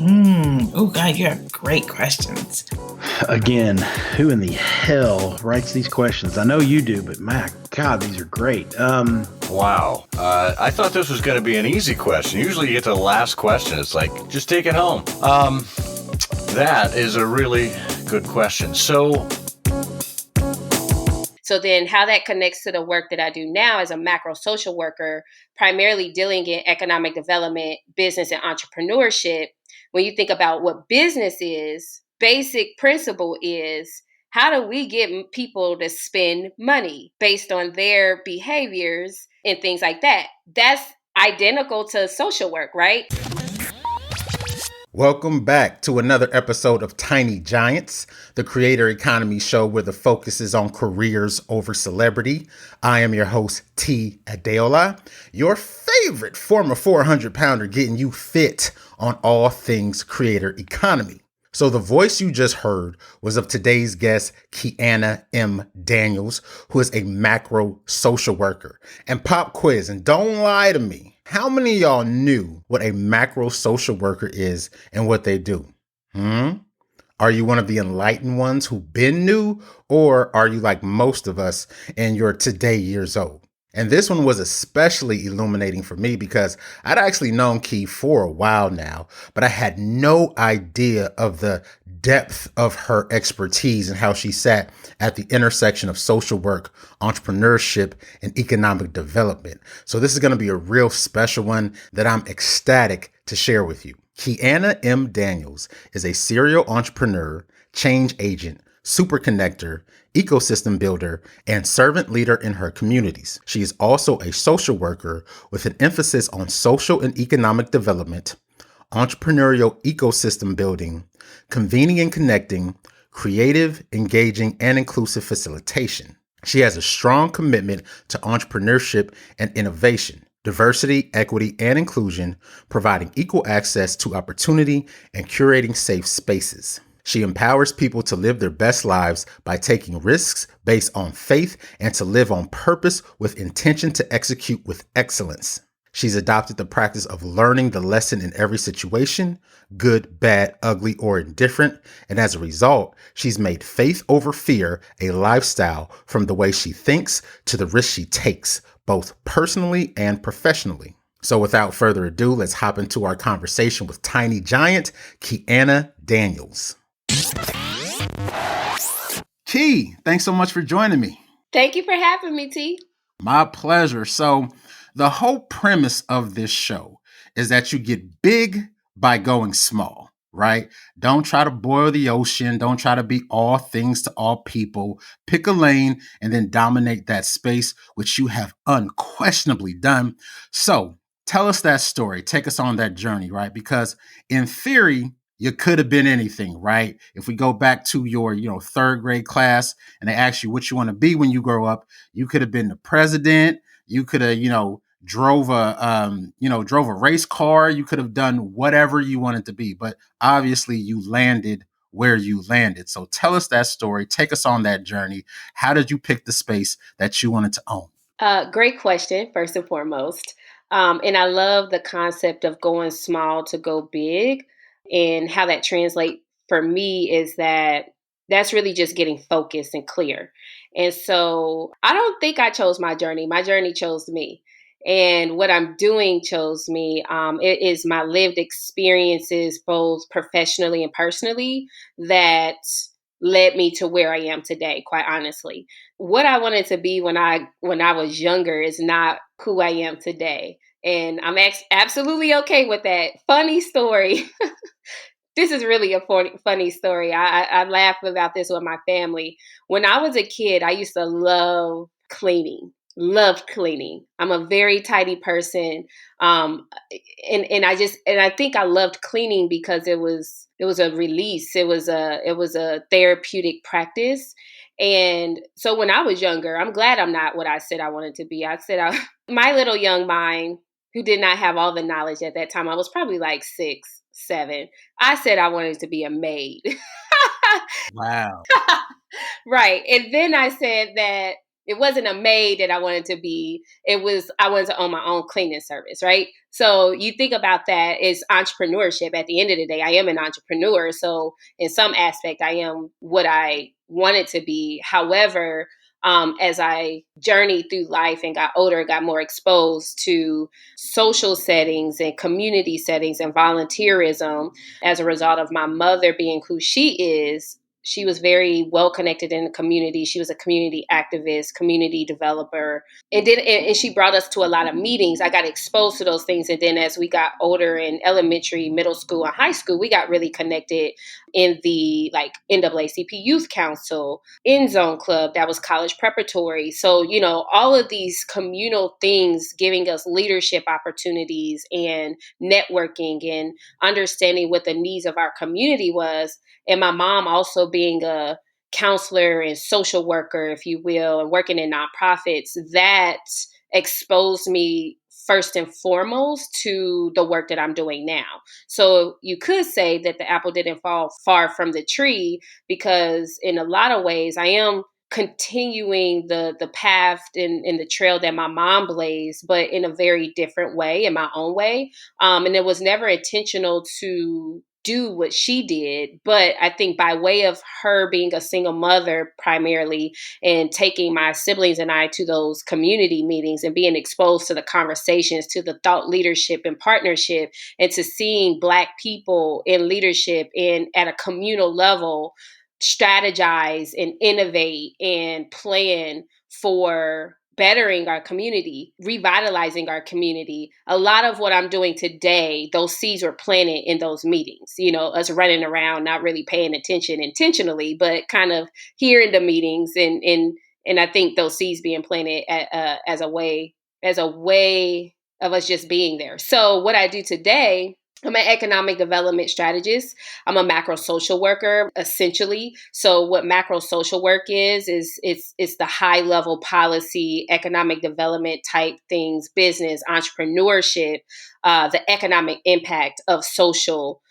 Oh, God, you have great questions. Again, who in the hell writes these questions? I know you do, but my God, these are great. Wow. I thought this was going to be an easy question. Usually you get to the last question. It's like, just take it home. That is a really good question. So then how that connects to the work that I do now as a macro social worker, primarily dealing in economic development, business, and entrepreneurship. When you think about what business is, basic principle is, how do we get people to spend money based on their behaviors and things like that? That's identical to social work, right? Welcome back to another episode of Tiny Giants, the creator economy show where the focus is on careers over celebrity. I am your host, T. Adeola, your favorite former 400-pounder getting you fit on all things creator economy. So the voice you just heard was of today's guest, KeAnna M. Daniels, who is a macro social worker. And pop quiz, and don't lie to me. How many of y'all knew what a macro social worker is and what they do? Are you one of the enlightened ones who been new, or are you like most of us and you're today years old? And this one was especially illuminating for me because I'd actually known Key for a while now, but I had no idea of the depth of her expertise and how she sat at the intersection of social work, entrepreneurship, and economic development. So this is going to be a real special one that I'm ecstatic to share with you. KeAnna M. Daniels is a serial entrepreneur, change agent, super connector, ecosystem builder, and servant leader in her communities. She is also a social worker with an emphasis on social and economic development, entrepreneurial ecosystem building, convening and connecting, creative, engaging, and inclusive facilitation. She has a strong commitment to entrepreneurship and innovation, diversity, equity, and inclusion, providing equal access to opportunity and curating safe spaces. She empowers people to live their best lives by taking risks based on faith and to live on purpose with intention to execute with excellence. She's adopted the practice of learning the lesson in every situation, good, bad, ugly, or indifferent. And as a result, she's made faith over fear a lifestyle from the way she thinks to the risks she takes, both personally and professionally. So without further ado, let's hop into our conversation with Tiny Giant, KeAnna Daniels. Key, thanks so much for joining me. Thank you for having me, T. My pleasure. So the whole premise of this show is that you get big by going small, right? Don't try to boil the ocean. Don't try to be all things to all people. Pick a lane and then dominate that space, which you have unquestionably done. So tell us that story. Take us on that journey, right? Because in theory, you could have been anything, right? If we go back to your, third grade class and they ask you what you want to be when you grow up, you could have been the president. You could have, drove a race car. You could have done whatever you wanted to be, but obviously you landed where you landed. So tell us that story. Take us on that journey. How did you pick the space that you wanted to own? Great question, first and foremost. And I love the concept of going small to go big. And how that translates for me is that's really just getting focused and clear. And so I don't think I chose my journey. My journey chose me. And what I'm doing chose me. It is my lived experiences, both professionally and personally, that led me to where I am today, quite honestly. What I wanted to be when I was younger is not who I am today. And I'm absolutely okay with that. Funny story. This is really a funny story. I laugh about this with my family. When I was a kid, I used to love cleaning. Loved cleaning. I'm a very tidy person. And I think I loved cleaning because it was a release. It was a therapeutic practice. And so when I was younger, I'm glad I'm not what I said I wanted to be. My little young mind, who did not have all the knowledge at that time, I was probably like 6, 7. I said I wanted to be a maid. Wow. Right. And then I said that it wasn't a maid that I wanted to be. I wanted to own my own cleaning service, right? So you think about that as entrepreneurship. At the end of the day, I am an entrepreneur. So in some aspect, I am what I wanted to be. However, as I journeyed through life and got older, got more exposed to social settings and community settings and volunteerism as a result of my mother being who she is. She was very well connected in the community. She was a community activist, community developer. And she brought us to a lot of meetings. I got exposed to those things. And then as we got older in elementary, middle school, and high school, we got really connected in the like NAACP Youth Council, End Zone Club, that was college preparatory. So, all of these communal things giving us leadership opportunities and networking and understanding what the needs of our community was. And my mom also being a counselor and social worker, if you will, and working in nonprofits, that exposed me first and foremost to the work that I'm doing now. So you could say that the apple didn't fall far from the tree, because in a lot of ways I am continuing the path in the trail that my mom blazed, but in a very different way, in my own way. And it was never intentional to do what she did. But I think by way of her being a single mother primarily, and taking my siblings and I to those community meetings and being exposed to the conversations, to the thought leadership and partnership, and to seeing Black people in leadership and at a communal level strategize and innovate and plan for bettering our community, revitalizing our community. A lot of what I'm doing today, those seeds were planted in those meetings, us running around, not really paying attention intentionally, but kind of hearing the meetings and I think those seeds being planted as a way of us just being there. So what I do today, I'm an economic development strategist. I'm a macro social worker, essentially. So what macro social work is it's the high level policy, economic development type things, business, entrepreneurship, the economic impact of social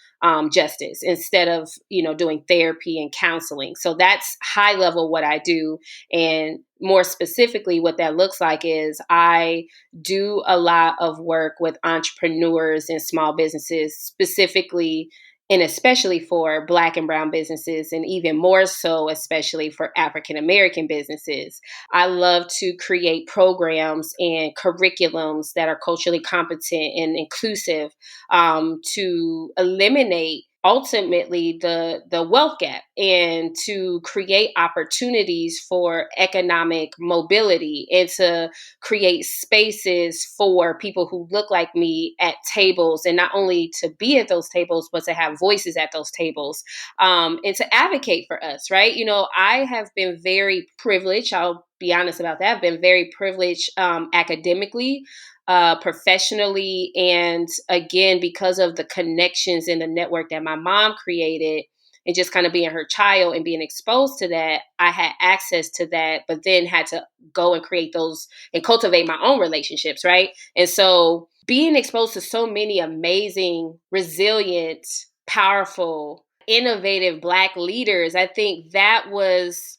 justice, instead of, doing therapy and counseling. So that's high level what I do. And more specifically, what that looks like is I do a lot of work with entrepreneurs and small businesses, specifically and especially for Black and Brown businesses, and even more so, especially for African American businesses. I love to create programs and curriculums that are culturally competent and inclusive, to eliminate ultimately the wealth gap and to create opportunities for economic mobility, and to create spaces for people who look like me at tables, and not only to be at those tables, but to have voices at those tables, and to advocate for us, right? I have been very privileged. I'll be honest about that. I've been very privileged academically, professionally, and again, because of the connections and the network that my mom created, and just kind of being her child and being exposed to that, I had access to that, but then had to go and create those and cultivate my own relationships, right? And so being exposed to so many amazing, resilient, powerful, innovative Black leaders, I think that was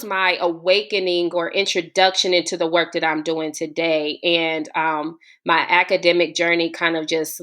my awakening or introduction into the work that I'm doing today. And my academic journey kind of just,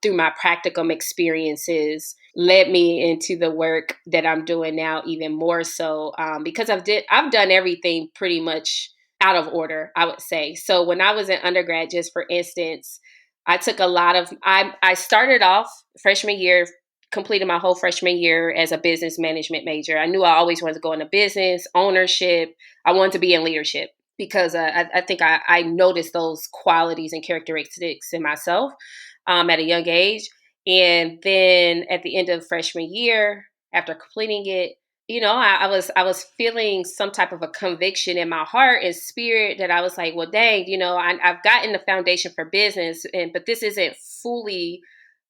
through my practicum experiences, led me into the work that I'm doing now, even more so, because I've done everything pretty much out of order, I would say. So when I was in undergrad, just for instance, I took I started off freshman year, completed my whole freshman year as a business management major. I knew I always wanted to go into business, ownership. I wanted to be in leadership, because I think I noticed those qualities and characteristics in myself at a young age. And then at the end of freshman year, after completing it, I was feeling some type of a conviction in my heart and spirit that I was like, well, dang, I've gotten the foundation for business, but this isn't fully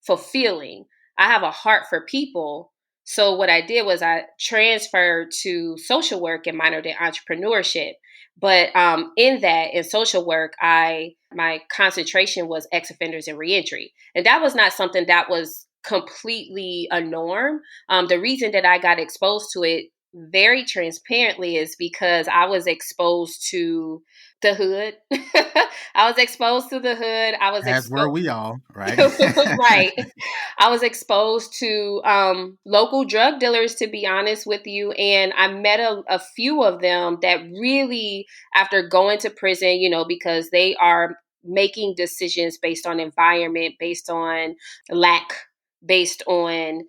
fulfilling. I have a heart for people. So what I did was I transferred to social work and minored in entrepreneurship. But in social work, my concentration was ex-offenders and reentry. And that was not something that was completely a norm. The reason that I got exposed to it very transparently is because I was exposed to the hood. I was exposed to the hood. I was As were exposed. we all, right? Right. I was exposed to local drug dealers, to be honest with you. And I met a few of them that really, after going to prison, because they are making decisions based on environment, based on lack, based on,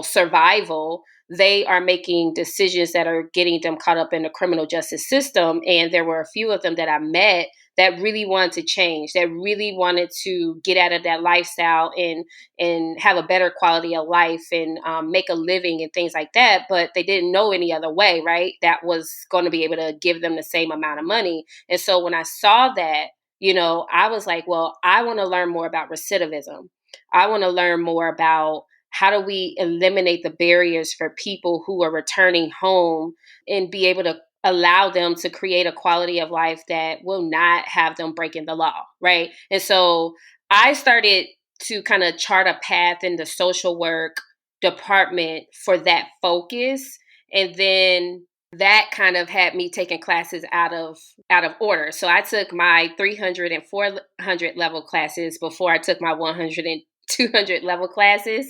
survival. They are making decisions that are getting them caught up in the criminal justice system. And there were a few of them that I met that really wanted to change, that really wanted to get out of that lifestyle and have a better quality of life and make a living and things like that. But they didn't know any other way, right? That was going to be able to give them the same amount of money. And so when I saw that, I was like, well, I want to learn more about recidivism. I want to learn more about how do we eliminate the barriers for people who are returning home and be able to allow them to create a quality of life that will not have them breaking the law, right? And so I started to kind of chart a path in the social work department for that focus. And then that kind of had me taking classes out of order. So I took my 300 and 400 level classes before I took my 100 and 200 level classes.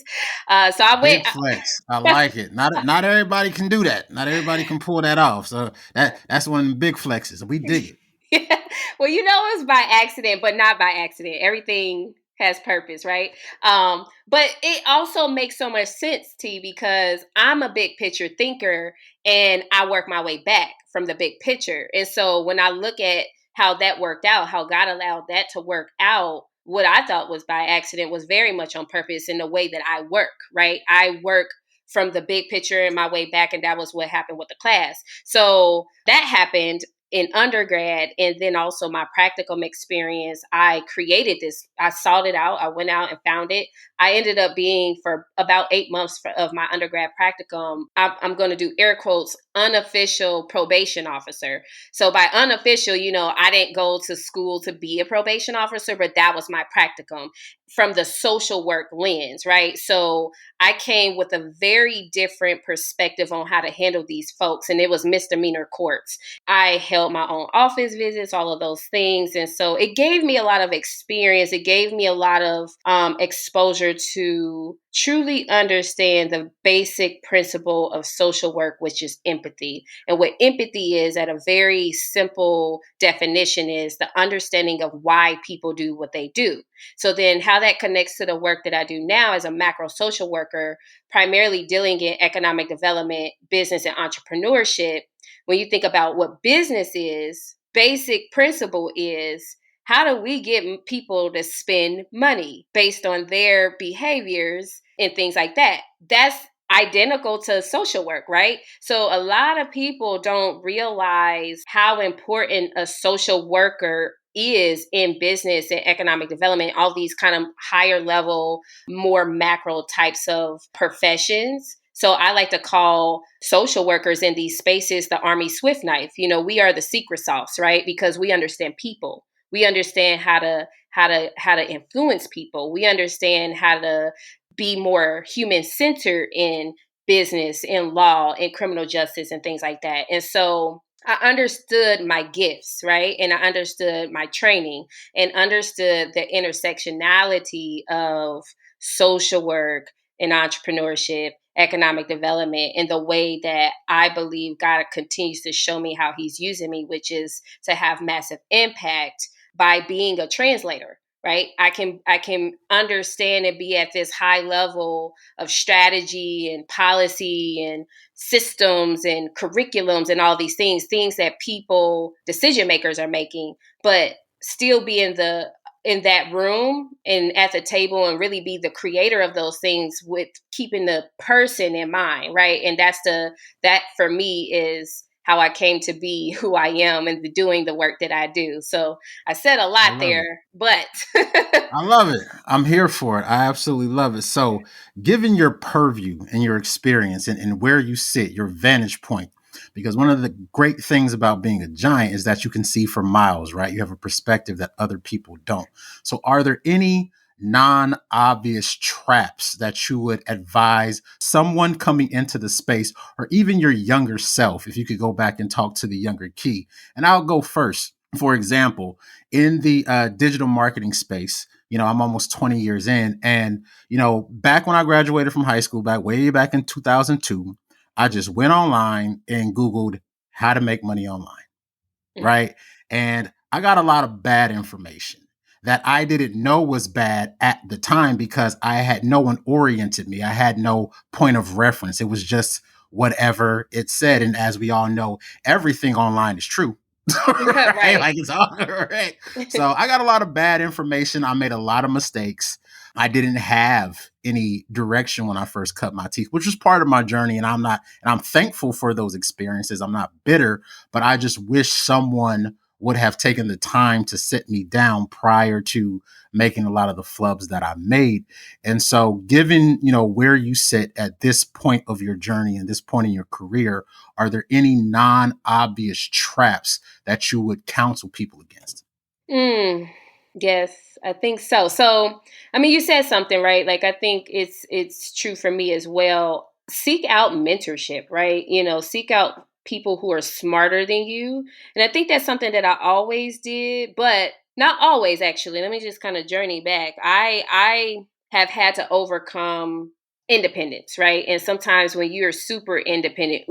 So I Big went. flex. I like it. Not everybody can do that. Not everybody can pull that off. So that's one of the big flexes. We dig it. Yeah. Well, it's by accident, but not by accident. Everything has purpose, right? But it also makes so much sense, T, because I'm a big picture thinker and I work my way back from the big picture. And so when I look at how that worked out, how God allowed that to work out, what I thought was by accident was very much on purpose in the way that I work, right? I work from the big picture in my way back, and that was what happened with the class. So that happened in undergrad, and then also my practicum experience. I created this. I sought it out. I went out and found it. I ended up being, for about 8 months of my undergrad practicum, I'm going to do air quotes, unofficial probation officer. So by unofficial, I didn't go to school to be a probation officer, but that was my practicum from the social work lens, right? So I came with a very different perspective on how to handle these folks, and it was misdemeanor courts. I held my own office visits, all of those things. And so it gave me a lot of experience. It gave me a lot of exposure to truly understand the basic principle of social work, which is empathy. And what empathy is, at a very simple definition, is the understanding of why people do what they do. So then how that connects to the work that I do now as a macro social worker, primarily dealing in economic development, business, and entrepreneurship. When you think about what business is, basic principle is, how do we get people to spend money based on their behaviors and things like that? That's identical to social work, right? So a lot of people don't realize how important a social worker is in business and economic development, all these kind of higher level, more macro types of professions. So I like to call social workers in these spaces the Army Swift knife. We are the secret sauce, right? Because we understand people. We understand how to influence people. We understand how to be more human centered in business, in law, in criminal justice, and things like that. And so I understood my gifts, right? And I understood my training and understood the intersectionality of social work and entrepreneurship, economic development, in the way that I believe God continues to show me how he's using me, which is to have massive impact by being a translator. Right. I can understand and be at this high level of strategy and policy and systems and curriculums and all these things that people, decision makers, are making, but still be in that room and at the table and really be the creator of those things with keeping the person in mind, right? And that for me is how I came to be who I am and doing the work that I do. So I said a I lot love it. there, but I love it. I'm here for it. I absolutely love it. So, given your purview and your experience and where you sit, your vantage point, because one of the great things about being a giant is that you can see for miles, right? You have a perspective that other people don't. So, are there any non-obvious traps that you would advise someone coming into the space, or even your younger self, if you could go back and talk to the younger Key? And I'll go first. For example, in the digital marketing space, I'm almost 20 years in. And, back when I graduated from high school, way back in 2002, I just went online and Googled how to make money online. Right. And I got a lot of bad information that I didn't know was bad at the time because I had no one oriented me. I had no point of reference. It was just whatever it said. And as we all know, everything online is true. Right? Like it's all right. So I got a lot of bad information. I made a lot of mistakes. I didn't have any direction when I first cut my teeth, which was part of my journey. And I'm thankful for those experiences. I'm not bitter, but I just wish someone would have taken the time to sit me down prior to making a lot of the flubs that I made. And so given, where you sit at this point of your journey and this point in your career, are there any non-obvious traps that you would counsel people against? Yes, I think so. So, you said something, right? Like, I think it's true for me as well. Seek out mentorship, right? Seek out people who are smarter than you. And I think that's something that I always did, but not always actually. Let me just kind of journey back. I have had to overcome independence, right? And sometimes when you're super independent,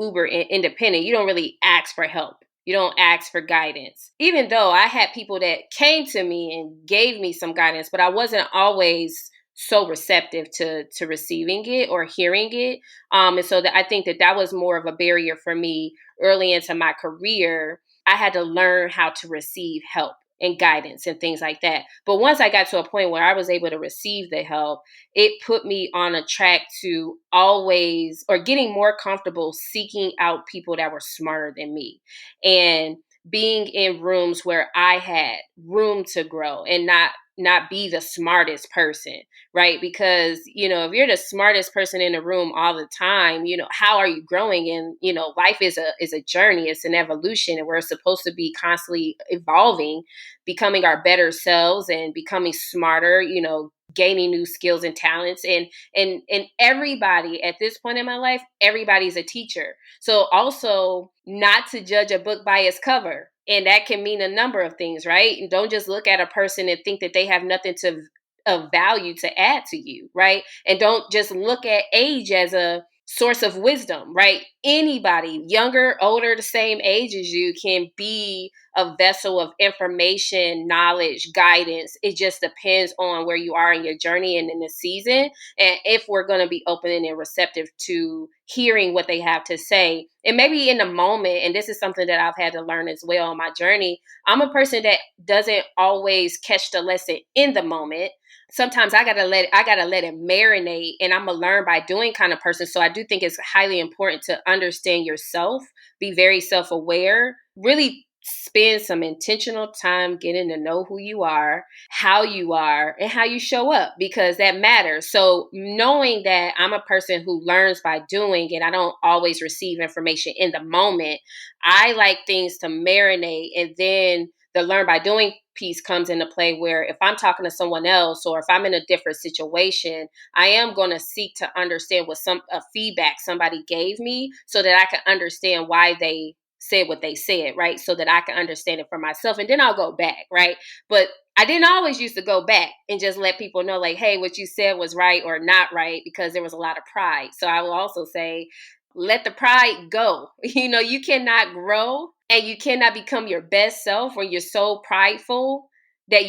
independent, you don't really ask for help. You don't ask for guidance. Even though I had people that came to me and gave me some guidance, but I wasn't always so receptive to receiving it or hearing it. And so I think that was more of a barrier for me early into my career. I had to learn how to receive help and guidance and things like that. But once I got to a point where I was able to receive the help, it put me on a track to always, or getting more comfortable seeking out people that were smarter than me and being in rooms where I had room to grow and not be the smartest person, right? Because, if you're the smartest person in the room all the time, how are you growing? And, life is a journey, it's an evolution, and we're supposed to be constantly evolving, becoming our better selves and becoming smarter, gaining new skills and talents. And everybody at this point in my life, everybody's a teacher. So also not to judge a book by its cover. And that can mean a number of things, right? And don't just look at a person and think that they have nothing of value to add to you, right? And don't just look at age as a source of wisdom, right? Anybody, younger, older, the same age as you, can be a vessel of information, knowledge, guidance. It just depends on where you are in your journey and in the season. And if we're going to be open and receptive to hearing what they have to say. And maybe in the moment, and this is something that I've had to learn as well on my journey, I'm a person that doesn't always catch the lesson in the moment. Sometimes I gotta let it marinate, and I'm a learn by doing kind of person. So I do think it's highly important to understand yourself, be very self-aware, really spend some intentional time getting to know who you are, and how you show up, because that matters. So knowing that I'm a person who learns by doing, and I don't always receive information in the moment, I like things to marinate, and then the learn by doing piece comes into play where if I'm talking to someone else or if I'm in a different situation, I am going to seek to understand what some feedback somebody gave me so that I can understand why they said what they said, right? So that I can understand it for myself, and then I'll go back, right? But I didn't always used to go back and just let people know like, hey, what you said was right or not right, because there was a lot of pride. So I will also say, let the pride go. You cannot grow and you cannot become your best self when you're so prideful that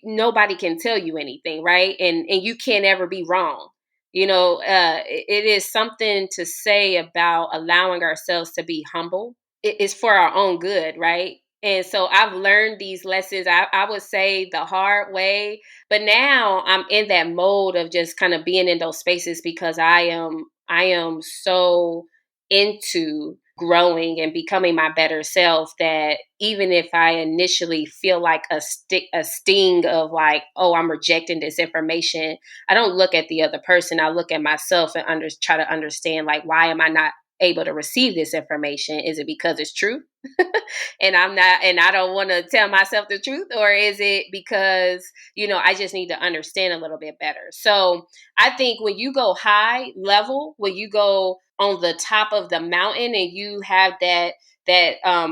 nobody can tell you anything, right? And you can't ever be wrong. It is something to say about allowing ourselves to be humble. It's for our own good, right? And so I've learned these lessons, I would say the hard way, but now I'm in that mode of just kind of being in those spaces because I am so into growing and becoming my better self that even if I initially feel like a sting of like, oh, I'm rejecting this information, I don't look at the other person. I look at myself and try to understand like, why am I not able to receive this information? Is it because it's true? And I don't want to tell myself the truth, or is it because, I just need to understand a little bit better? So I think when you go high level, when you go on the top of the mountain and you have that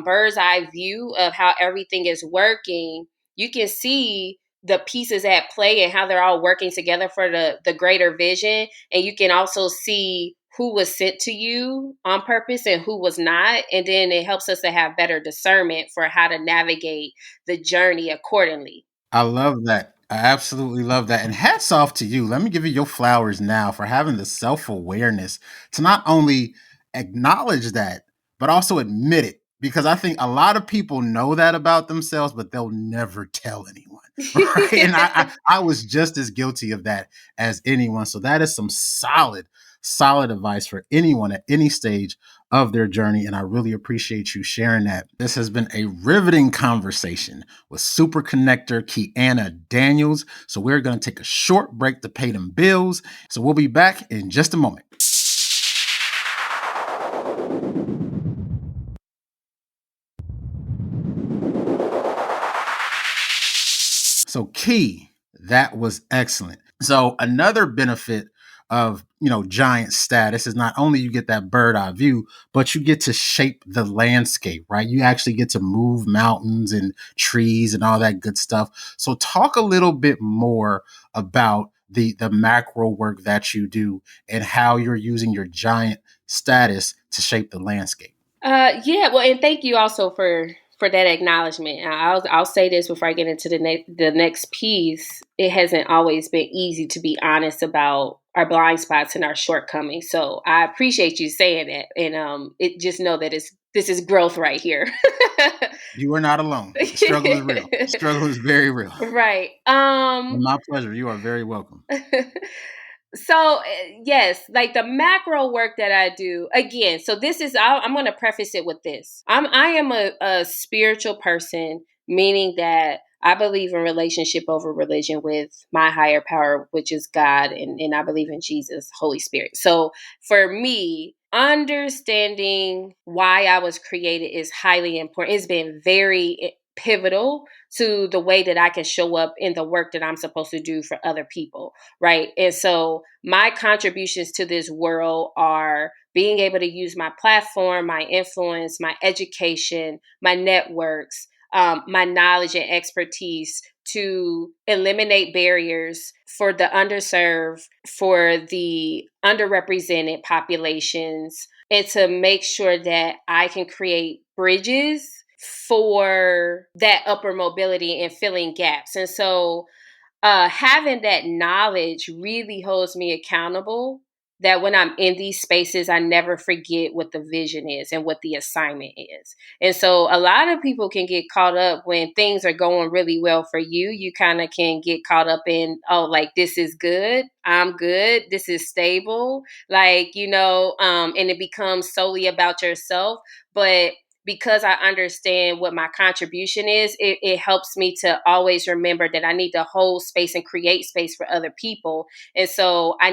bird's eye view of how everything is working, you can see the pieces at play and how they're all working together for the greater vision. And you can also see who was sent to you on purpose and who was not. And then it helps us to have better discernment for how to navigate the journey accordingly. I love that. I absolutely love that. And hats off to you. Let me give you your flowers now for having the self-awareness to not only acknowledge that, but also admit it. Because I think a lot of people know that about themselves, but they'll never tell anyone. Right. And I was just as guilty of that as anyone. So that is some solid advice for anyone at any stage of their journey. And I really appreciate you sharing that. This has been a riveting conversation with super connector KeAnna Daniels. So we're going to take a short break to pay them bills. So we'll be back in just a moment. So Key, that was excellent. So another benefit of, giant status is not only you get that bird eye view, but you get to shape the landscape, right? You actually get to move mountains and trees and all that good stuff. So talk a little bit more about the macro work that you do and how you're using your giant status to shape the landscape. Yeah. Well, and thank you also for that acknowledgement. I'll say this before I get into the next piece. It hasn't always been easy to be honest about our blind spots and our shortcomings. So I appreciate you saying that, and it just know that this is growth right here. You are not alone. The struggle is real. The struggle is very real. Right. My pleasure. You are very welcome. So yes, like the macro work that I do again. So this is, I'm going to preface it with this. I am a spiritual person, meaning that I believe in relationship over religion with my higher power, which is God. And I believe in Jesus, Holy Spirit. So for me, understanding why I was created is highly important. It's been very pivotal to the way that I can show up in the work that I'm supposed to do for other people. Right. And so my contributions to this world are being able to use my platform, my influence, my education, my networks, my knowledge and expertise to eliminate barriers for the underserved, for the underrepresented populations, and to make sure that I can create bridges for that upper mobility and filling gaps. And so having that knowledge really holds me accountable, that when I'm in these spaces, I never forget what the vision is and what the assignment is. And so a lot of people can get caught up when things are going really well for you. You kind of can get caught up in, oh, like, this is good. I'm good. This is stable. Like, and it becomes solely about yourself. But because I understand what my contribution is, it helps me to always remember that I need to hold space and create space for other people. And so I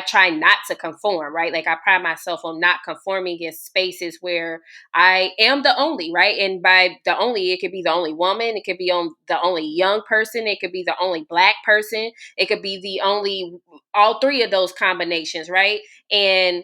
try not to conform, right? Like I pride myself on not conforming in spaces where I am the only, right? And by the only, it could be the only woman, it could be the only young person, it could be the only Black person, it could be the only, all three of those combinations, right? And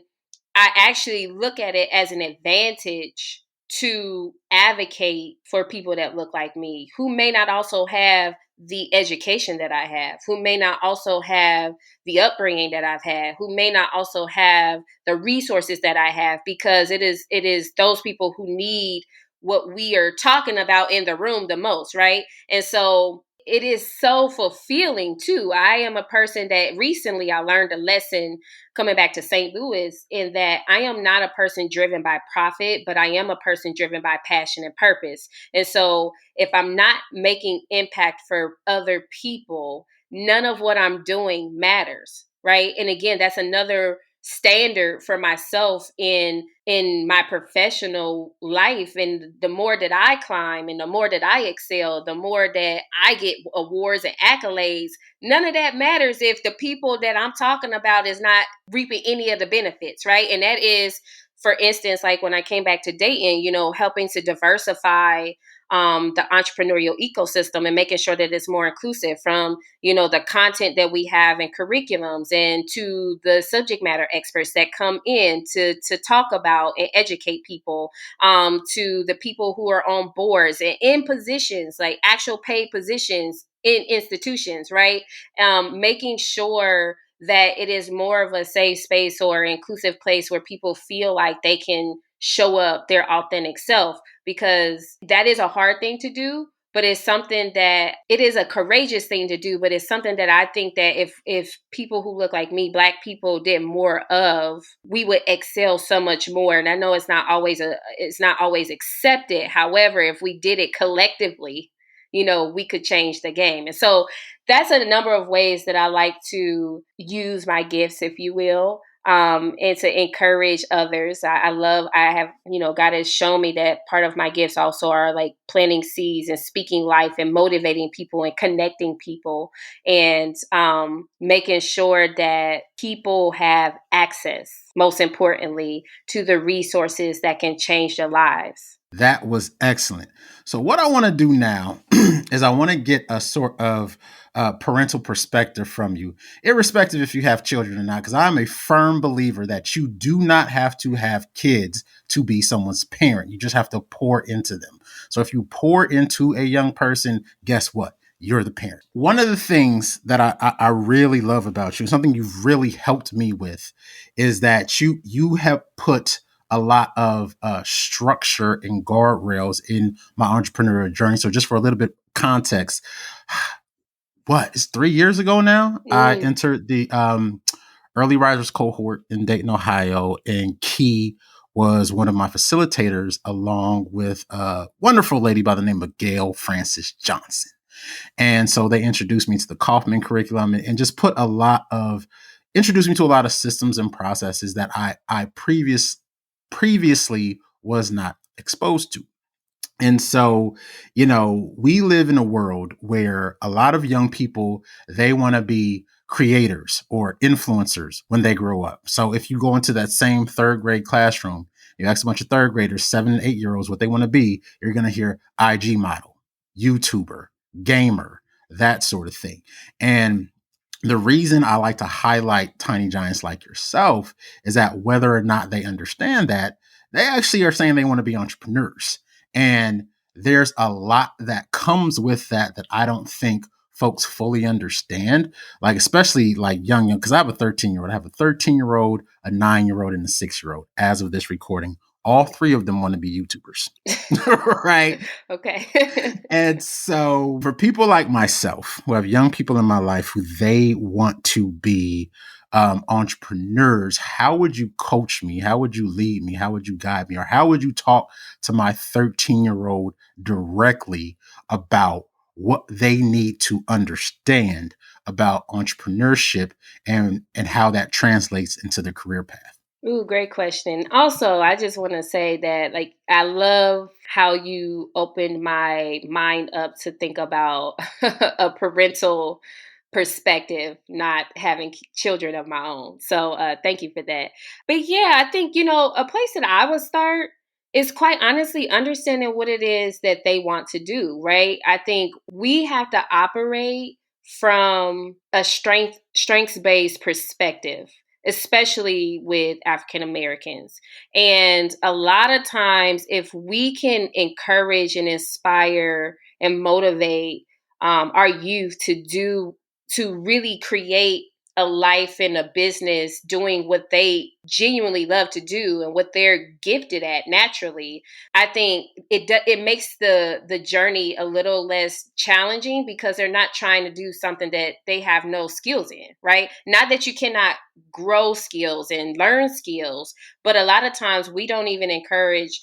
I actually look at it as an advantage to advocate for people that look like me, who may not also have the education that I have, who may not also have the upbringing that I've had, who may not also have the resources that I have, because it is those people who need what we are talking about in the room the most, right? And so it is so fulfilling too. I am a person that recently I learned a lesson coming back to St. Louis, in that I am not a person driven by profit, but I am a person driven by passion and purpose. And so if I'm not making impact for other people, none of what I'm doing matters, right? And again, that's another standard for myself in my professional life. And the more that I climb and the more that I excel, the more that I get awards and accolades, none of that matters if the people that I'm talking about is not reaping any of the benefits, right? And that is for instance, like when I came back to Dayton, helping to diversify the entrepreneurial ecosystem and making sure that it's more inclusive, from the content that we have in curriculums and to the subject matter experts that come in to talk about and educate people, to the people who are on boards and in positions, like actual paid positions in institutions, right? Making sure that it is more of a safe space or inclusive place where people feel like they can show up their authentic self, because that is a hard thing to do, but it's something that it is a courageous thing to do, but it's something that I think that if people who look like me, Black people, did more of, we would excel so much more. And I know it's not always accepted. However, if we did it collectively, we could change the game. And so that's a number of ways that I like to use my gifts, if you will, and to encourage others. I have, God has shown me that part of my gifts also are like planting seeds and speaking life and motivating people and connecting people, and making sure that people have access, most importantly, to the resources that can change their lives. That was excellent. So what I want to do now is I want to get a sort of parental perspective from you, irrespective if you have children or not, because I'm a firm believer that you do not have to have kids to be someone's parent. You just have to pour into them. So if you pour into a young person, guess what? You're the parent. One of the things that I really love about you, something you've really helped me with, is that you have put a lot of structure and guardrails in my entrepreneurial journey. So just for a little bit of context, it's 3 years ago now, I entered the early risers cohort in Dayton, Ohio, and Key was one of my facilitators, along with a wonderful lady by the name of Gail Francis Johnson. And so they introduced me to the Kaufman curriculum and just introduced me to a lot of systems and processes that I previously was not exposed to. And so, we live in a world where a lot of young people, they want to be creators or influencers when they grow up. So if you go into that same third grade classroom, you ask a bunch of third graders, 7 and 8 year olds, what they want to be, you're going to hear IG model, YouTuber, gamer, that sort of thing. And the reason I like to highlight tiny giants like yourself is that whether or not they understand that, they actually are saying they want to be entrepreneurs. And there's a lot that comes with that I don't think folks fully understand, like especially like young, because I have a 13-year-old. I have a 13-year-old, a 9-year-old, and a 6-year-old as of this recording. All three of them want to be YouTubers, right? Okay. And so for people like myself, who have young people in my life who they want to be entrepreneurs, how would you coach me? How would you lead me? How would you guide me? Or how would you talk to my 13-year-old directly about what they need to understand about entrepreneurship and how that translates into their career path? Ooh, great question. Also, I just want to say that, like, I love how you opened my mind up to think about a parental perspective, not having children of my own. So, thank you for that. But yeah, I think, a place that I would start is quite honestly understanding what it is that they want to do, right? I think we have to operate from a strengths-based perspective, especially with African Americans. And a lot of times, if we can encourage and inspire and motivate our youth to really create a life and a business doing what they genuinely love to do and what they're gifted at naturally, I think it makes the journey a little less challenging, because they're not trying to do something that they have no skills in, right? Not that you cannot grow skills and learn skills, but a lot of times we don't even encourage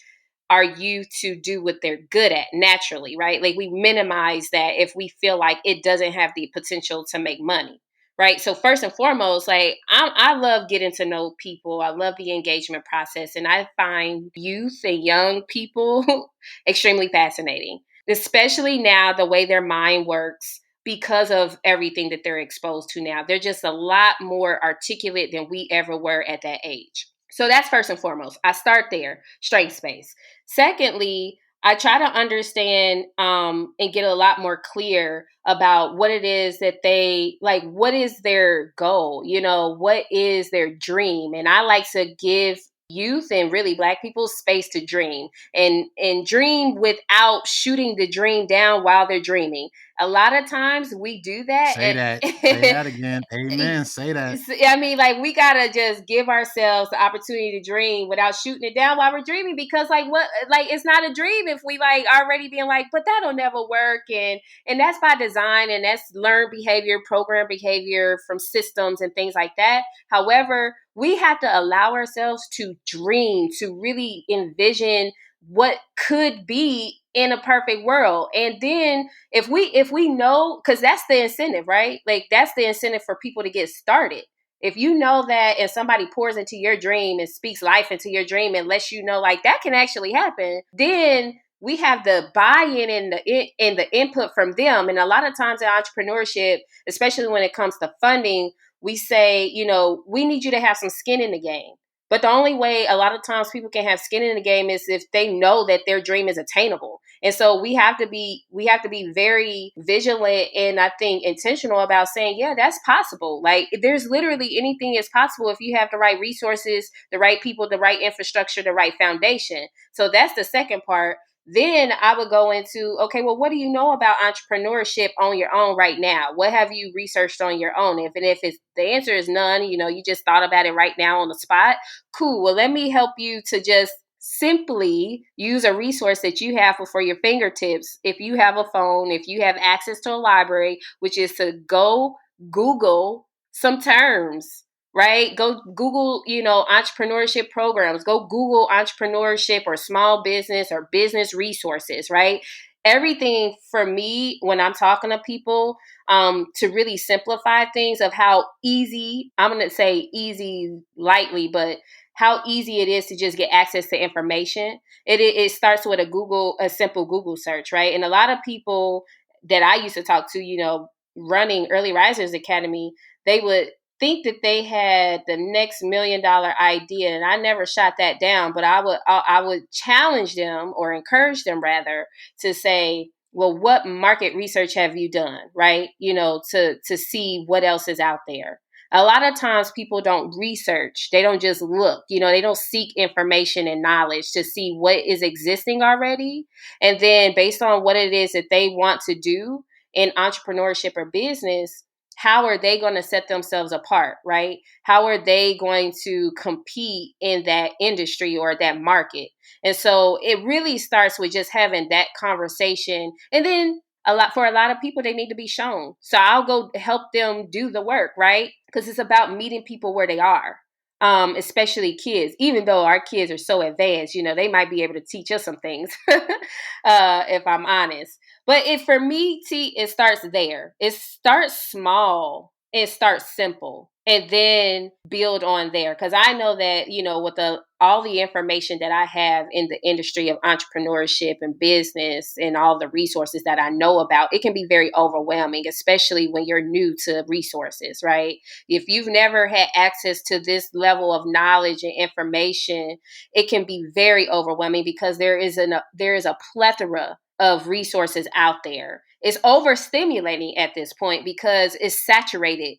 our youth to do what they're good at naturally, right? Like, we minimize that if we feel like it doesn't have the potential to make money. Right. So first and foremost, like, I love getting to know people. I love the engagement process. And I find youth and young people extremely fascinating, especially now the way their mind works because of everything that they're exposed to now. They're just a lot more articulate than we ever were at that age. So that's first and foremost. I start there, strength space. Secondly, I try to understand and get a lot more clear about what it is that they like, what is their goal? What is their dream? And I like to give youth and really Black people space to dream and dream without shooting the dream down while they're dreaming. A lot of times we do that. Say that. Say that again. Amen. Say that. I mean, like, we gotta just give ourselves the opportunity to dream without shooting it down while we're dreaming, because it's not a dream if we like already being like, but that'll never work. And that's by design, and that's learned behavior, program behavior from systems and things like that. However, we have to allow ourselves to dream, to really envision what could be in a perfect world. And then if we know, because that's the incentive, right? Like, that's the incentive for people to get started. If you know that, and somebody pours into your dream and speaks life into your dream and lets you know like that can actually happen, then we have the buy-in and the input from them. And a lot of times in entrepreneurship, especially when it comes to funding, we say, we need you to have some skin in the game. But the only way a lot of times people can have skin in the game is if they know that their dream is attainable. And so we have to be very vigilant and I think intentional about saying, yeah, that's possible. Like, there's literally anything is possible if you have the right resources, the right people, the right infrastructure, the right foundation. So that's the second part. Then I would go into, okay, well, what do you know about entrepreneurship on your own right now? What have you researched on your own? If it's the answer is none, you just thought about it right now on the spot. Cool. Well, let me help you to just simply use a resource that you have for your fingertips. If you have a phone, if you have access to a library, which is to go Google some terms. Right? Go Google, entrepreneurship programs. Go Google entrepreneurship or small business or business resources, right? Everything for me when I'm talking to people to really simplify things of how easy, I'm going to say easy lightly, but how easy it is to just get access to information. It starts with a simple Google search, right? And a lot of people that I used to talk to, running Early Risers Academy, they would think that they had the next $1 million idea, and I never shot that down. But I would challenge them, or encourage them rather, to say, well, what market research have you done, right? To see what else is out there. A lot of times people don't research. They don't just look, they don't seek information and knowledge to see what is existing already. And then based on what it is that they want to do in entrepreneurship or business, how are they going to set themselves apart, right? How are they going to compete in that industry or that market? And so it really starts with just having that conversation. And then for a lot of people, they need to be shown. So I'll go help them do the work, right? Because it's about meeting people where they are. Especially kids, even though our kids are so advanced, they might be able to teach us some things, if I'm honest. But for me, it starts there. It starts small. It starts simple, and then build on there. Because I know that, with all the information that I have in the industry of entrepreneurship and business and all the resources that I know about, it can be very overwhelming, especially when you're new to resources, right? If you've never had access to this level of knowledge and information, it can be very overwhelming because there is a plethora of resources out there. It's overstimulating at this point because it's saturated,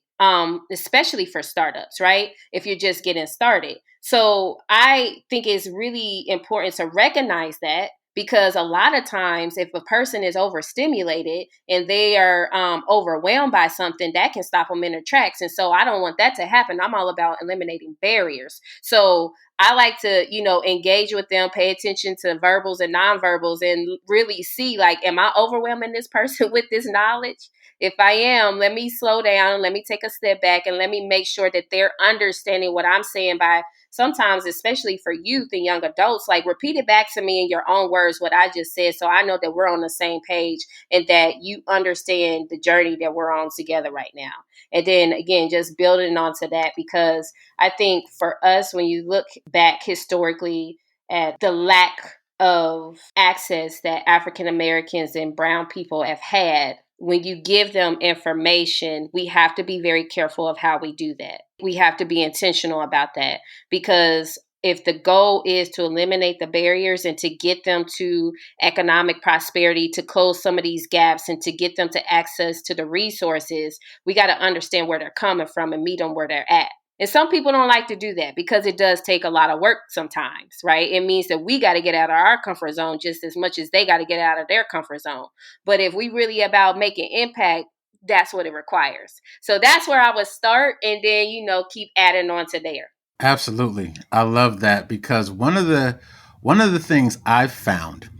especially for startups, right? If you're just getting started. So I think it's really important to recognize that, because a lot of times if a person is overstimulated and they are overwhelmed by something, that can stop them in their tracks. And so I don't want that to happen. I'm all about eliminating barriers. So I like to, engage with them, pay attention to verbals and nonverbals, and really see, like, am I overwhelming this person with this knowledge? If I am, let me slow down, let me take a step back, and let me make sure that they're understanding what I'm saying by sometimes, especially for youth and young adults, like, repeat it back to me in your own words, what I just said, so I know that we're on the same page and that you understand the journey that we're on together right now. And then again, just building onto that, because I think for us, when you look back historically at the lack of access that African Americans and brown people have had, when you give them information, we have to be very careful of how we do that. We have to be intentional about that, because if the goal is to eliminate the barriers and to get them to economic prosperity, to close some of these gaps and to get them to access to the resources, we got to understand where they're coming from and meet them where they're at. And some people don't like to do that because it does take a lot of work sometimes, right? It means that we got to get out of our comfort zone just as much as they got to get out of their comfort zone. But if we really about making impact, that's what it requires. So that's where I would start, and then, keep adding on to there. Absolutely. I love that, because one of the things I've found,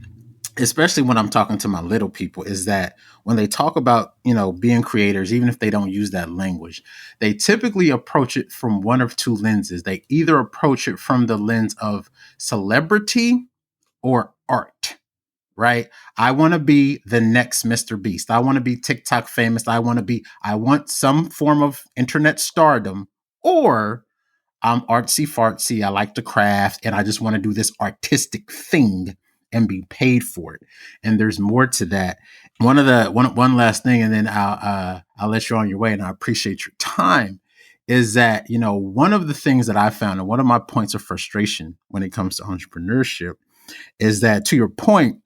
especially when I'm talking to my little people, is that when they talk about, being creators, even if they don't use that language, they typically approach it from one of two lenses. They either approach it from the lens of celebrity or art, right? I want to be the next Mr. Beast. I want to be TikTok famous. I want some form of internet stardom, or I'm artsy fartsy. I like to craft, and I just want to do this artistic thing and be paid for it. And there's more to that. One last thing, and then I'll let you on your way. And I appreciate your time. Is that, one of the things that I found, and one of my points of frustration when it comes to entrepreneurship, is that, to your point,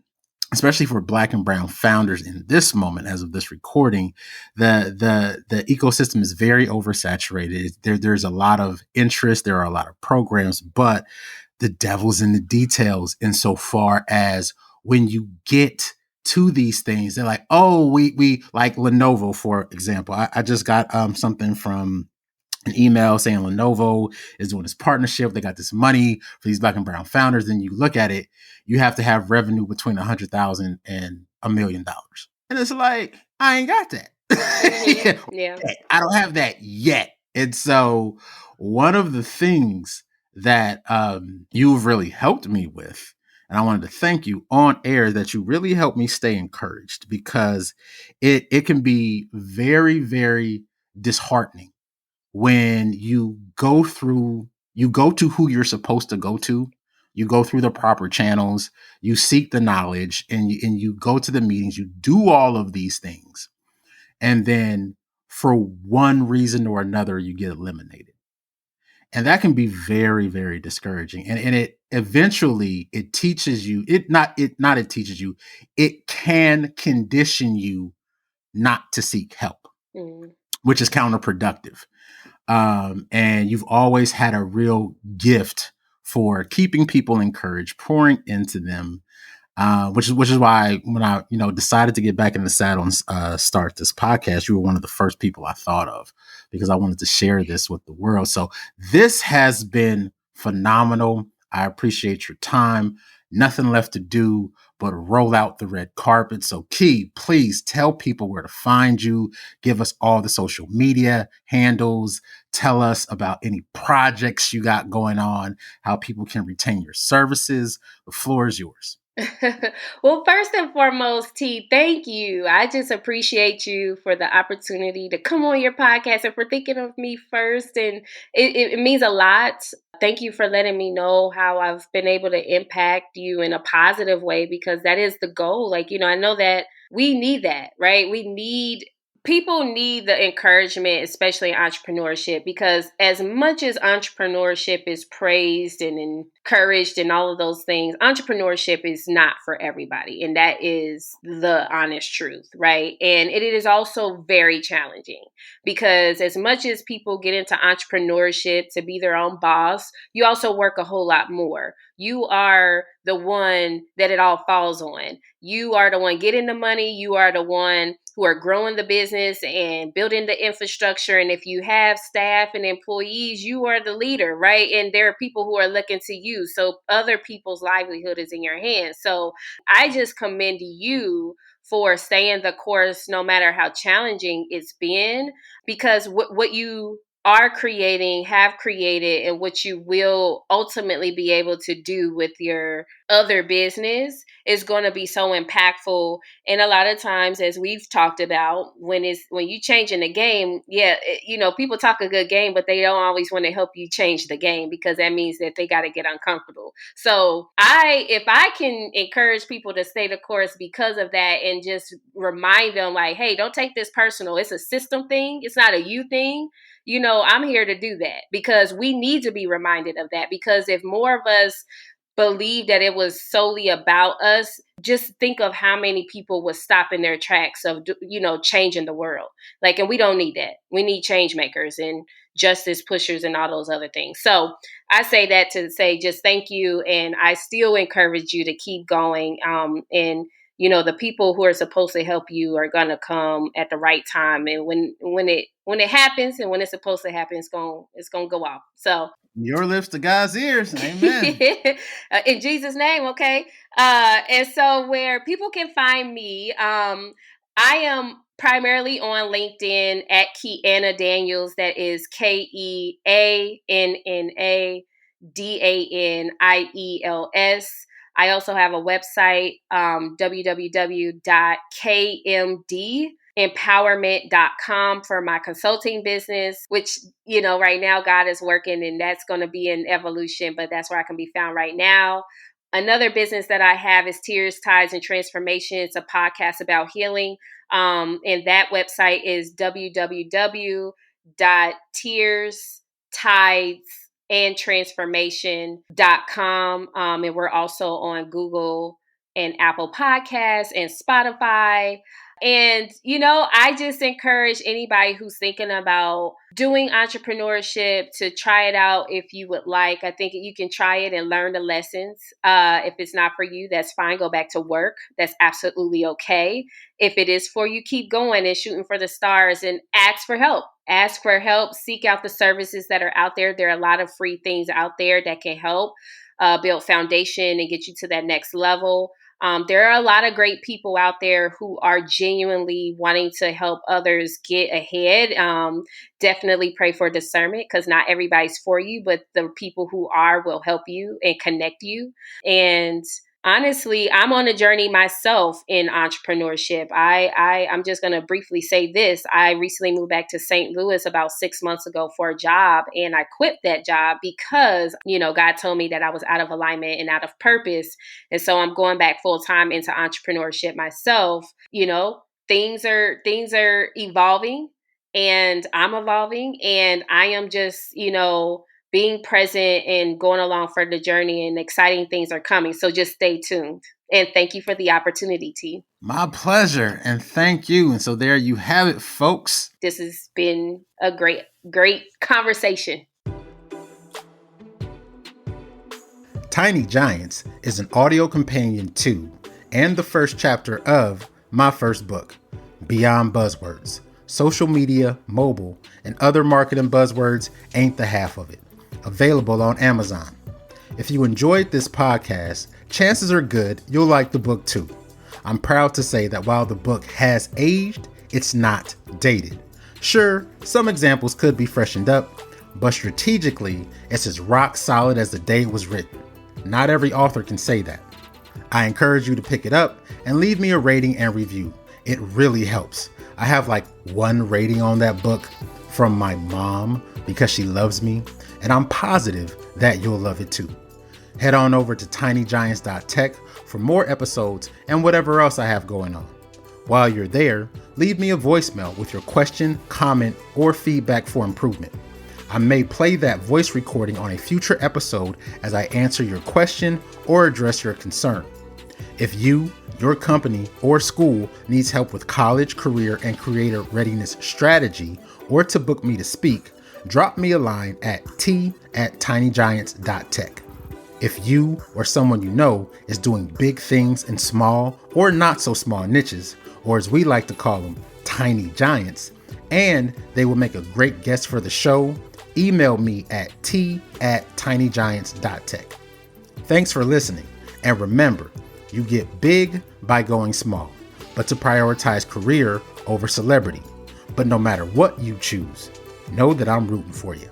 especially for Black and brown founders in this moment, as of this recording, the ecosystem is very oversaturated. There's a lot of interest. There are a lot of programs, but the devil's in the details insofar as when you get to these things, they're like, oh, we like Lenovo, for example. I just got something from an email saying Lenovo is doing this partnership. They got this money for these Black and brown founders. Then you look at it, you have to have revenue between 100,000 and $1 million. And it's like, I ain't got that. Yeah. I don't have that yet. And so one of the things that you've really helped me with, and I wanted to thank you on air, that you really helped me stay encouraged, because it can be very, very disheartening when you go to who you're supposed to go to, you go through the proper channels, you seek the knowledge, and you go to the meetings, you do all of these things, and then for one reason or another, you get eliminated. And that can be very, very discouraging. And it eventually it teaches you, it teaches you, it can condition you not to seek help, which is counterproductive. And you've always had a real gift for keeping people encouraged, pouring into them, which is why when I decided to get back in the saddle and start this podcast, you were one of the first people I thought of, because I wanted to share this with the world. So this has been phenomenal. I appreciate your time. Nothing left to do but roll out the red carpet. So Key, please tell people where to find you. Give us all the social media handles. Tell us about any projects you got going on, how people can retain your services. The floor is yours. Well, first and foremost, T, thank you. I just appreciate you for the opportunity to come on your podcast and for thinking of me first. And it means a lot. Thank you for letting me know how I've been able to impact you in a positive way, because that is the goal. I know that we need that, right? People need the encouragement, especially in entrepreneurship, because as much as entrepreneurship is praised and encouraged and all of those things, entrepreneurship is not for everybody. And that is the honest truth, right? And it is also very challenging, because as much as people get into entrepreneurship to be their own boss, you also work a whole lot more. You are the one that it all falls on. You are the one getting the money. You are the one who are growing the business and building the infrastructure. And if you have staff and employees, you are the leader, right? And there are people who are looking to you. So other people's livelihood is in your hands. So I just commend you for staying the course, no matter how challenging it's been, because what you are creating, have created, and what you will ultimately be able to do with your other business is going to be so impactful. And a lot of times, as we've talked about, when you changing the game, people talk a good game, but they don't always want to help you change the game, because that means that they got to get uncomfortable. So if I can encourage people to stay the course because of that, and just remind them like, hey, don't take this personal. It's a system thing. It's not a you thing. I'm here to do that, because we need to be reminded of that. Because if more of us believe that it was solely about us, just think of how many people would stop in their tracks of, changing the world. And we don't need that. We need change makers and justice pushers and all those other things. So I say that to say just thank you. And I still encourage you to keep going. And the people who are supposed to help you are going to come at the right time. And when it happens, and when it's supposed to happen, it's going to go off. So your lips to God's ears. Amen. In Jesus' name. Okay. And so where people can find me, I am primarily on LinkedIn at KeAnna Daniels. That is KeAnna Daniels. I also have a website, www.kmdempowerment.com, for my consulting business, which, right now God is working, and that's going to be in evolution, but that's where I can be found right now. Another business that I have is Tears, Tides, and Transformation. It's a podcast about healing. And that website is www.tearstidesandtransformation.com. And we're also on Google and Apple Podcasts and Spotify. And, I just encourage anybody who's thinking about doing entrepreneurship to try it out if you would like. I think you can try it and learn the lessons. If it's not for you, that's fine. Go back to work. That's absolutely okay. If it is for you, keep going and shooting for the stars, and ask for help. Ask for help. Seek out the services that are out there. There are a lot of free things out there that can help build foundation and get you to that next level. There are a lot of great people out there who are genuinely wanting to help others get ahead. Definitely pray for discernment, because not everybody's for you, but the people who are will help you and connect you. And honestly, I'm on a journey myself in entrepreneurship. I'm just going to briefly say this. I recently moved back to St. Louis about 6 months ago for a job, and I quit that job because, God told me that I was out of alignment and out of purpose. And so I'm going back full time into entrepreneurship myself. Things are evolving, and I'm evolving, and I am just, being present and going along for the journey, and exciting things are coming. So just stay tuned. And thank you for the opportunity, T. My pleasure. And thank you. And so there you have it, folks. This has been a great, great conversation. Tiny Giants is an audio companion to, and the first chapter of, my first book, Beyond Buzzwords. Social media, mobile, and other marketing buzzwords ain't the half of it. Available on Amazon. If you enjoyed this podcast, chances are good you'll like the book too. I'm proud to say that while the book has aged, it's not dated. Sure, some examples could be freshened up, but strategically, it's as rock solid as the day it was written. Not every author can say that. I encourage you to pick it up and leave me a rating and review. It really helps. I have like 1 rating on that book from my mom because she loves me, and I'm positive that you'll love it too. Head on over to tinygiants.tech for more episodes and whatever else I have going on. While you're there, leave me a voicemail with your question, comment, or feedback for improvement. I may play that voice recording on a future episode as I answer your question or address your concern. If you, your company, or school needs help with college, career, and creator readiness strategy, or to book me to speak, drop me a line at t@tinygiants.tech. If you or someone you know is doing big things in small or not so small niches, or as we like to call them, tiny giants, and they will make a great guest for the show, email me at t@tinygiants.tech. Thanks for listening, and remember, you get big by going small, but to prioritize career over celebrity. But no matter what you choose, know that I'm rooting for you.